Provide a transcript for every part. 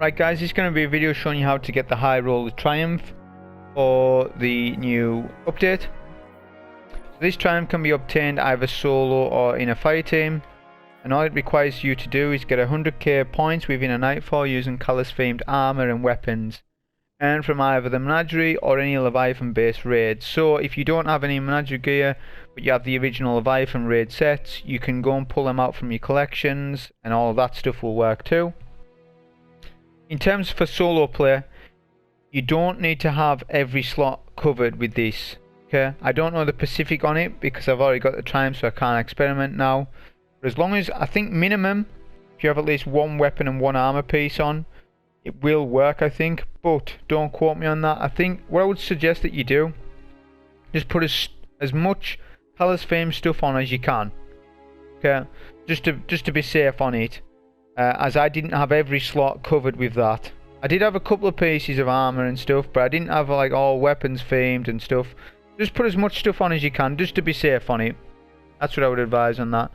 Right guys, this is going to be a video showing you how to get the high roll of Triumph for the new update. This Triumph can be obtained either solo or in a fire team, and all it requires you to do is get 100k points within a Nightfall using calus themed armor and weapons, earned from either the menagerie or any leviathan based raid. So if you don't have any menagerie gear but you have the original leviathan raid sets, you can go and pull them out from your collections and all of that stuff will work too. In terms for solo play, you don't need to have every slot covered with this. Okay, I don't know the specific on it because I've already got the Triumph, so I can't experiment now. But as long as, I think minimum, if you have at least one weapon and one armor piece on, it will work, I think. But don't quote me on that. I think what I would suggest that you do, just put as much calus themed stuff on as you can. Okay, just to be safe on it. As I didn't have every slot covered with that. I did have a couple of pieces of armor and stuff, but I didn't have like all weapons themed and stuff. Just put as much stuff on as you can, just to be safe on it. That's what I would advise on that.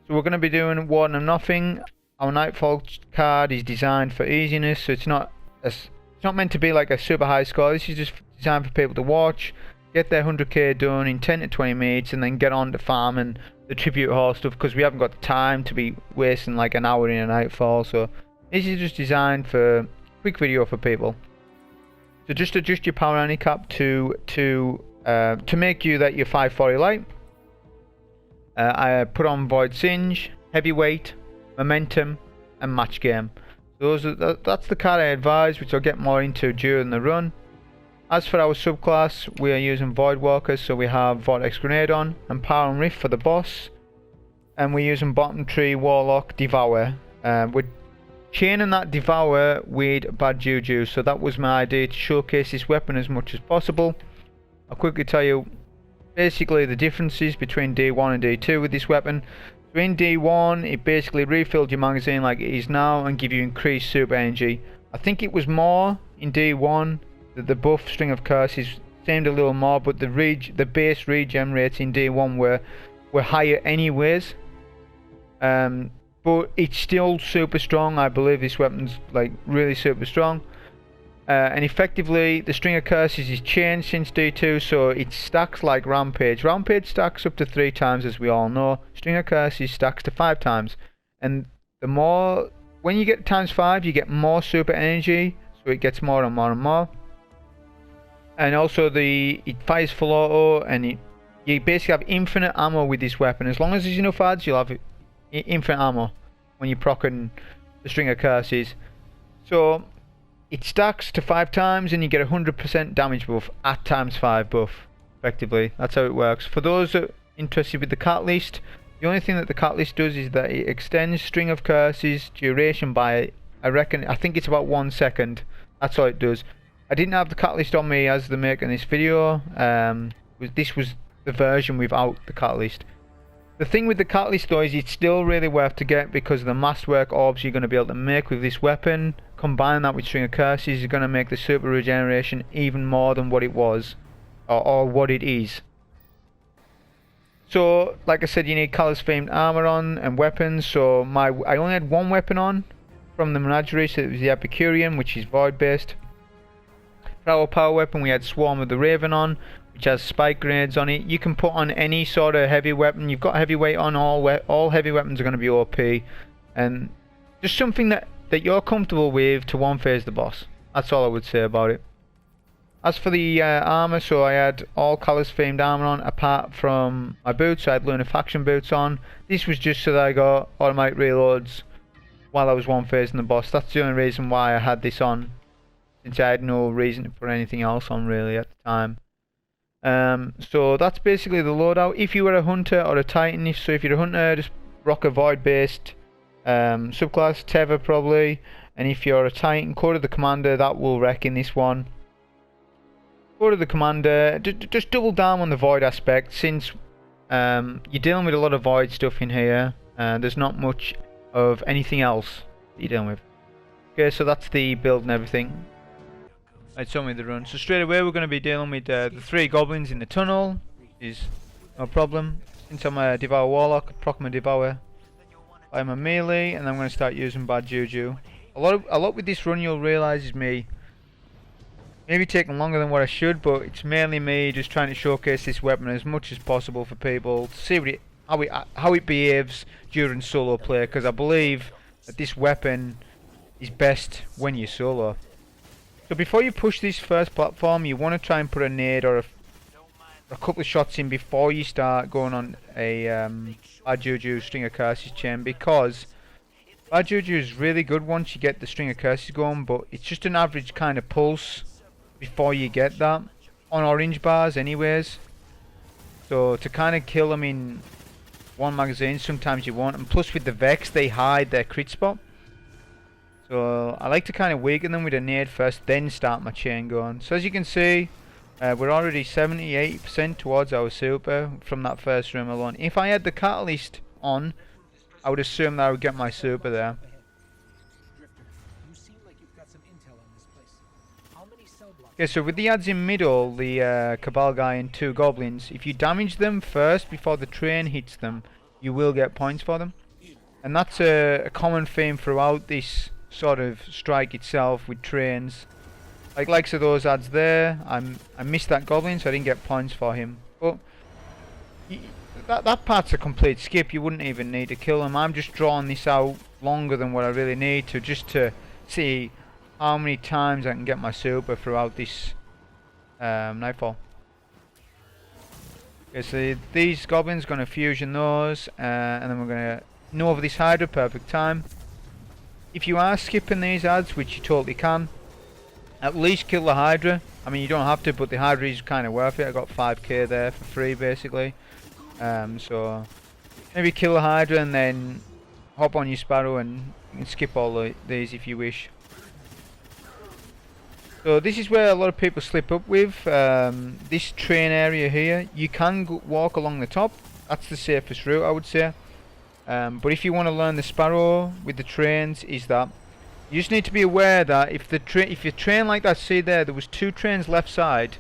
So we're going to be doing Warden of Nothing. Our Nightfall card is designed for easiness, so it's not meant to be like a super high score. This is just designed for people to watch, get their 100k done in 10 to 20 minutes, and then get on to farming the tribute hall stuff, because we haven't got the time to be wasting like an hour in a Nightfall. So this is just designed for a quick video for people. So just adjust your power handicap to make you that you're 540 light. I put on Void Singe, Heavyweight, Momentum, and Match Game. That's the card I advise, which I'll get more into during the run. As for our subclass, we are using Voidwalker, so we have Vortex Grenade on, and Power and Rift for the boss. And we're using bottom tree, Warlock, Devour. We're chaining that Devour with Bad Juju, so that was my idea, to showcase this weapon as much as possible. I'll quickly tell you basically the differences between D1 and D2 with this weapon. So in D1, it basically refilled your magazine like it is now and give you increased super energy. I think it was more in D1. The buff string of curses seemed a little more, but the base regen rates in D1 were higher anyways. But it's still super strong. I believe this weapon's like really super strong. And effectively the string of curses is changed since D2, so it stacks like Rampage. Rampage stacks up to 3 times, as we all know. String of curses stacks to 5 times. And the more, when you get times 5, you get more super energy, so it gets more and more and more. And also it fires full auto, and you basically have infinite ammo with this weapon. As long as there's enough adds, you'll have infinite ammo when you're proccing the string of curses. So it stacks to 5 times, and you get 100% damage buff at times 5 buff. Effectively, that's how it works. For those that are interested with the catalyst, the only thing that the catalyst does is that it extends string of curses duration by, I think it's about 1 second. That's all it does. I didn't have the catalyst on me as the making this video. This was the version without the catalyst. The thing with the catalyst though is it's still really worth to get, because of the masterwork orbs you're going to be able to make with this weapon. Combine that with string of curses, you're going to make the super regeneration even more than what it was, or what it is. So like I said, you need calus themed armor on and weapons. So I only had one weapon on from the menagerie, so it was the Epicurean, which is void based. For our power weapon, we had Swarm of the Raven on, which has spike grenades on it. You can put on any sort of heavy weapon. You've got heavyweight on. All heavy weapons are going to be OP, and just something that you're comfortable with to one phase the boss. That's all I would say about it. As for the armor, so I had all calus themed armor on apart from my boots. I had Lunafaction boots on. This was just so that I got automatic reloads while I was one phasing the boss. That's the only reason why I had this on, since I had no reason to put anything else on really at the time. So that's basically the loadout. If you were a hunter or a titan, if you're a hunter, just rock a void based subclass, Tether probably. And if you're a titan, Code of the Commander, that will wreck in this one. Code of the Commander, just double down on the void aspect, since you're dealing with a lot of void stuff in here. There's not much of anything else that you're dealing with. Okay, so that's the build and everything. Right, show me the run. So straight away we're going to be dealing with the 3 goblins in the tunnel, which is no problem. Since I'm a Devour Warlock, proc my Devour. I'm a melee, and I'm going to start using Bad Juju. A lot with this run you'll realise is me maybe taking longer than what I should, but it's mainly me just trying to showcase this weapon as much as possible for people to see how it behaves during solo play, because I believe that this weapon is best when you're solo. So before you push this first platform, you want to try and put a nade or a couple of shots in before you start going on a bad Juju string of curses chain, because bad Juju is really good once you get the string of curses going, but it's just an average kind of pulse before you get that on orange bars anyways. So to kind of kill them in one magazine sometimes you won't, and plus with the Vex they hide their crit spot. So I like to kind of weaken them with a nade first, then start my chain going. So as you can see, we're already 70-80% towards our super from that first room alone. If I had the catalyst on, I would assume that I would get my super there. Okay, so with the ads in middle, the Cabal guy and 2 goblins, if you damage them first before the train hits them, you will get points for them. And that's a common theme throughout this sort of strike itself with trains. Like likes of those ads there, I missed that goblin so I didn't get points for him. But that part's a complete skip, you wouldn't even need to kill him. I'm just drawing this out longer than what I really need to, just to see how many times I can get my super throughout this Nightfall. Okay, so these goblins are going to fusion those, and then we're going to know over this Hydra, perfect time. If you are skipping these ads, which you totally can, at least kill the Hydra. I mean, you don't have to, but the Hydra is kind of worth it. I got 5k there for free, basically. So maybe kill the Hydra and then hop on your Sparrow and skip all these if you wish. So this is where a lot of people slip up with this train area here. You can walk along the top. That's the safest route, I would say. But if you want to learn the Sparrow with the trains, is that you just need to be aware that if you train like that, see there was 2 trains left side.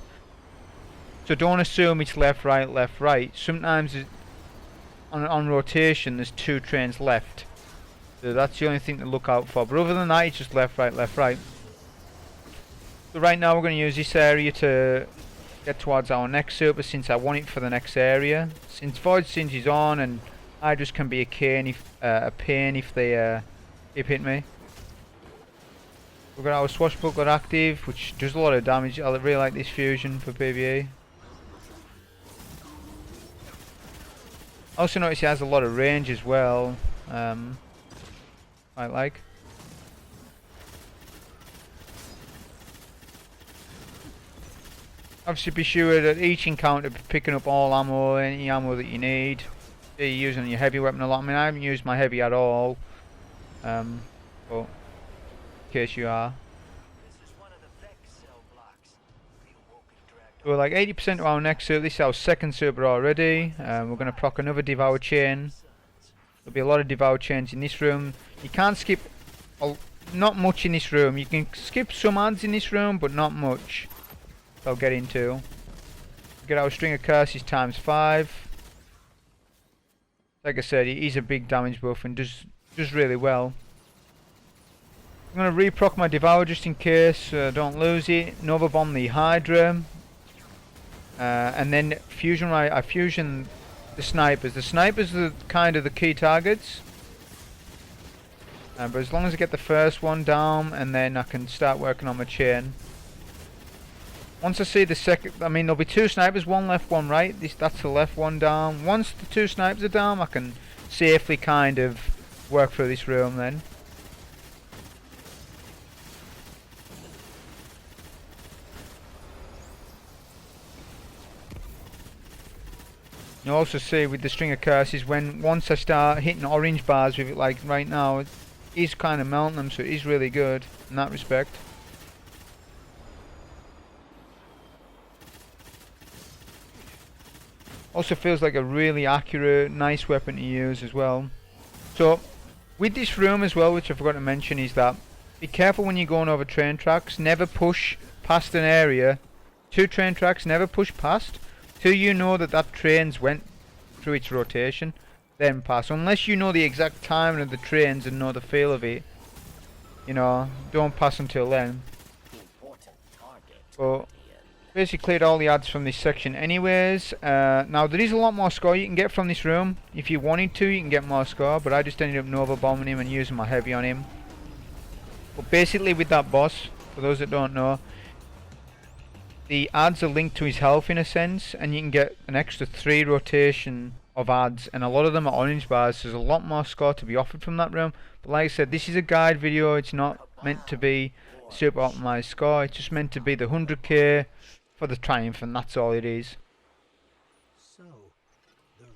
So don't assume it's left, right. Sometimes on rotation there's 2 trains left. So that's the only thing to look out for. But other than that, it's just left, right. So right now we're going to use this area to get towards our next super, since I want it for the next area. Since Void Singe is on and Hydras can be a pain if they keep hitting me. We've got our Swashbuckler active, which does a lot of damage. I really like this fusion for PvE. I also notice he has a lot of range as well. I like. Obviously be sure that each encounter picking up all ammo, any ammo that you need. You're using your heavy weapon a lot. I mean, I haven't used my heavy at all. But in case you are. So we're like 80% of our next server. This is our second server already. We're going to proc another Devour Chain. There'll be a lot of Devour Chains in this room. You can't skip not much in this room. You can skip some ads in this room, but not much. I'll get into. Get our string of curses times 5. Like I said, he's a big damage buff and does really well. I'm going to reproc my Devour just in case I don't lose it. Nova Bomb the Hydra. And then I fusion the snipers. The snipers are kind of the key targets. But as long as I get the first one down, and then I can start working on my chain. Once I see the second, I mean there'll be 2 snipers, one left, one right. That's the left one down. Once the 2 snipers are down, I can safely kind of work through this room then. You'll also see with the string of curses, once I start hitting orange bars with it, like right now, it is kind of melting them, so it is really good in that respect. Also feels like a really accurate, nice weapon to use as well. So, with this room as well, which I forgot to mention, is that be careful when you're going over train tracks. Never push past an area. 2 train tracks, never push past till you know that train's went through its rotation. Then pass. Unless you know the exact timing of the trains and know the feel of it, you know, don't pass until then. But basically cleared all the ads from this section anyways. Now there is a lot more score you can get from this room. If you wanted to, you can get more score, but I just ended up nova bombing him and using my heavy on him. But basically with that boss, for those that don't know, the ads are linked to his health in a sense, and you can get an extra 3 rotation of ads, and a lot of them are orange bars, so there's a lot more score to be offered from that room. But like I said, this is a guide video, it's not meant to be super optimized score, it's just meant to be the 100k for the triumph, and that's all it is.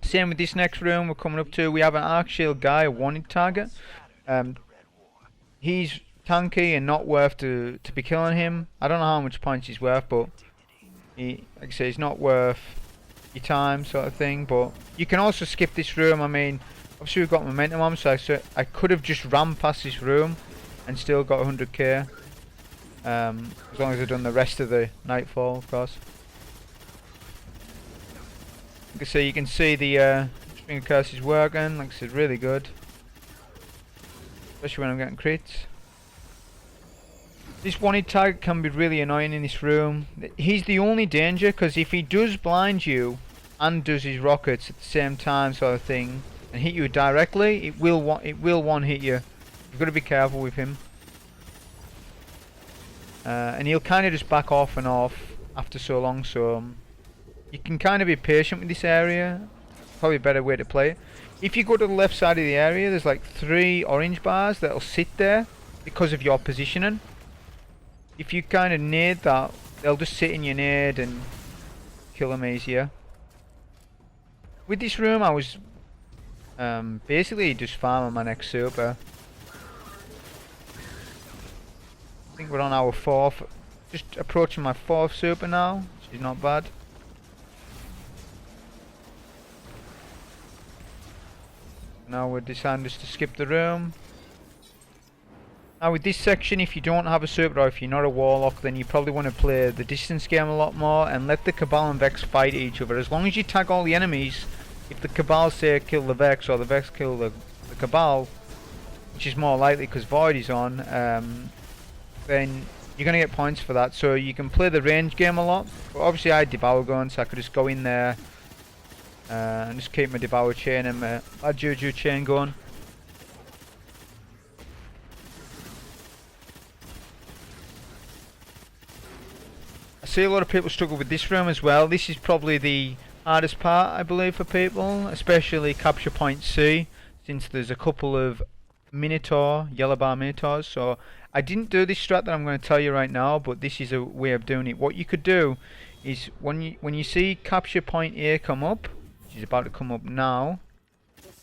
Same with this next room we're coming up to. We have an arc shield guy, a wanted target. He's tanky and not worth to be killing him. I don't know how much points he's worth, but like I say, he's not worth your time sort of thing. But you can also skip this room. I mean, obviously we've got momentum on, so I could have just rammed past this room and still got 100k. As long as I've done the rest of the Nightfall, of course. Like I say, you can see the string of curses working. Like I said, really good, especially when I'm getting crits. This wanted target can be really annoying in this room. He's the only danger, because if he does blind you and does his rockets at the same time sort of thing and hit you directly, it will one hit you. You've got to be careful with him. And he'll kind of just back off and off after so long, so you can kind of be patient with this area. Probably a better way to play it. If you go to the left side of the area, there's like 3 orange bars that'll sit there because of your positioning. If you kind of nade that, they'll just sit in your nade and kill them easier. With this room, I was basically just farming my next super. I think we're on our 4th, just approaching my 4th super now, which is not bad. Now we're deciding just to skip the room. Now with this section, if you don't have a super or if you're not a warlock, then you probably want to play the distance game a lot more and let the Cabal and Vex fight each other. As long as you tag all the enemies, if the Cabal say kill the Vex or the Vex kill the Cabal, which is more likely because Void is on, then you're going to get points for that. So you can play the range game a lot. But obviously I had Devour going, so I could just go in there and just keep my Devour chain and my Juju chain going. I see a lot of people struggle with this room as well. This is probably the hardest part, I believe, for people, especially capture point C, since there's a couple of Minotaur, yellow bar Minotaurs. So I didn't do this strat that I'm going to tell you right now, but this is a way of doing it. What you could do is when you see capture point A come up, which is about to come up now,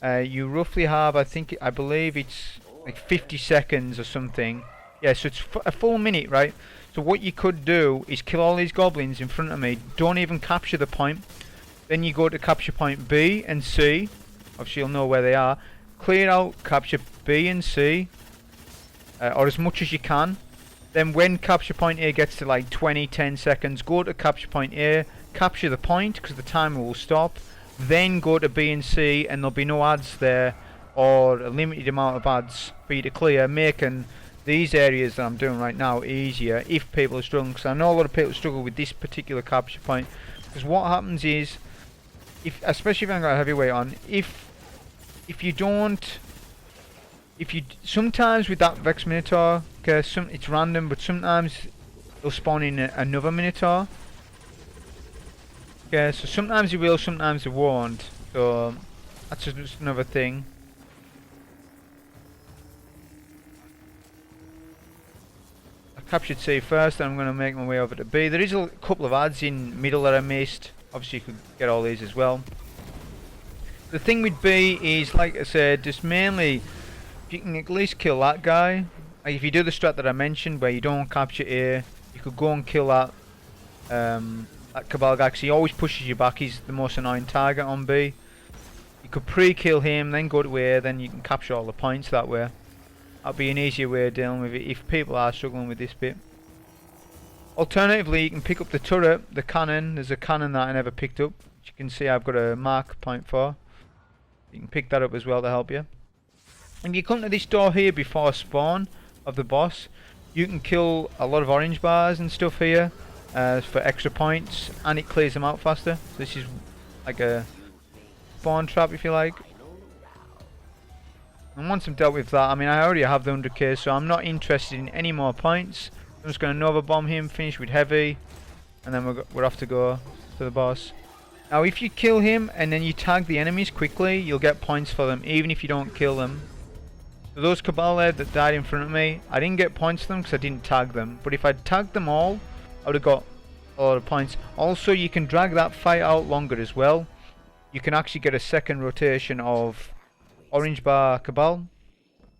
you roughly have, I believe it's like 50 seconds or something. Yeah, so it's a full minute, right? So what you could do is kill all these goblins in front of me, don't even capture the point. Then you go to capture point B and C, obviously you'll know where they are. Clear out capture B and C, or as much as you can. Then when capture point A gets to like 10 seconds, go to capture point A, capture the point because the timer will stop. Then go to B and C and there'll be no ads there, or a limited amount of ads for you to clear, making these areas that I'm doing right now easier if people are struggling, because I know a lot of people struggle with this particular capture point. Because what happens is, especially if I've got a heavyweight on, if you sometimes with that Vex Minotaur, okay, it's random, but sometimes they'll spawn in another Minotaur. Okay, so sometimes they will, sometimes they won't. So that's just another thing. Captured C first, then I'm going to make my way over to B. There is a couple of ads in middle that I missed. Obviously you could get all these as well. The thing with B is, like I said, just mainly, if you can at least kill that guy. Like if you do the strat that I mentioned where you don't capture A, you could go and kill that Cabal guy, because he always pushes you back. He's the most annoying target on B. You could pre-kill him, then go to A, then you can capture all the points that way. That'll be an easier way of dealing with it if people are struggling with this bit. Alternatively, you can pick up the turret, the cannon. There's a cannon that I never picked up, which you can see I've got a mark point for. You can pick that up as well to help you. And you come to this door here before spawn, of the boss. You can kill a lot of orange bars and stuff here for extra points, and it clears them out faster. So this is like a spawn trap, if you like. And once I'm dealt with that, I mean, I already have the 100k, so I'm not interested in any more points. I'm just going to Nova Bomb him, finish with heavy, and then we're off to go to the boss. Now if you kill him and then you tag the enemies quickly, you'll get points for them, even if you don't kill them. So those Cabal there that died in front of me, I didn't get points for them because I didn't tag them. But if I'd tagged them all, I would have got a lot of points. Also, you can drag that fight out longer as well. You can actually get a second rotation of orange bar Cabal.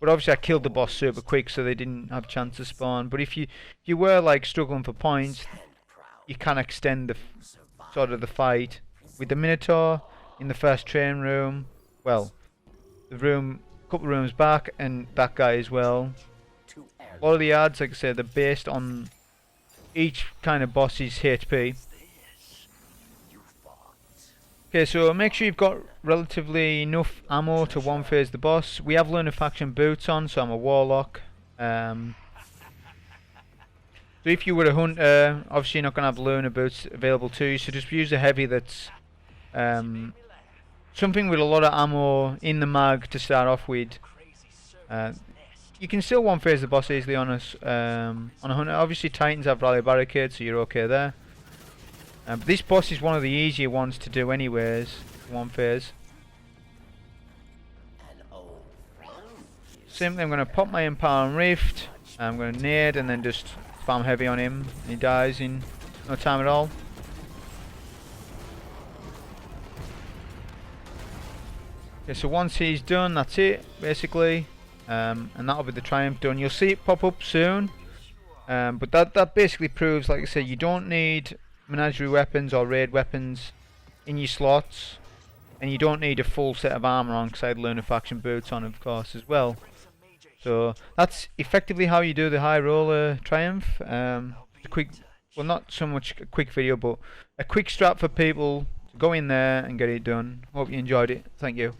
But obviously I killed the boss super quick, so they didn't have a chance to spawn. But if you were like struggling for points, you can extend the sort of the fight with the Minotaur in the first train room. Well, the room, a couple of rooms back, and that guy as well. A lot of the ads, like I said, they're based on each kind of boss's HP. Okay, so make sure you've got relatively enough ammo to one phase the boss. We have Learner Faction boots on, so I'm a warlock. So if you were a hunter, obviously you're not going to have Learner boots available to you, so just use a heavy that's something with a lot of ammo in the mag to start off with. You can still one phase the boss easily on a hunter. Obviously Titans have Rally Barricade, so you're okay there. But this boss is one of the easier ones to do anyways, one phase. Simply I'm going to pop my Empower and Rift, I'm going to nade and then just spam heavy on him. He dies in no time at all. Okay, so once he's done, that's it basically, and that'll be the triumph done. You'll see it pop up soon, but that basically proves, like I said, you don't need menagerie weapons or raid weapons in your slots, and you don't need a full set of armor on, because I had Learner Faction boots on, of course, as well. So that's effectively how you do the high roller triumph. A quick, well, not so much a quick video, but a quick strat for people to go in there and get it done. Hope you enjoyed it. Thank you.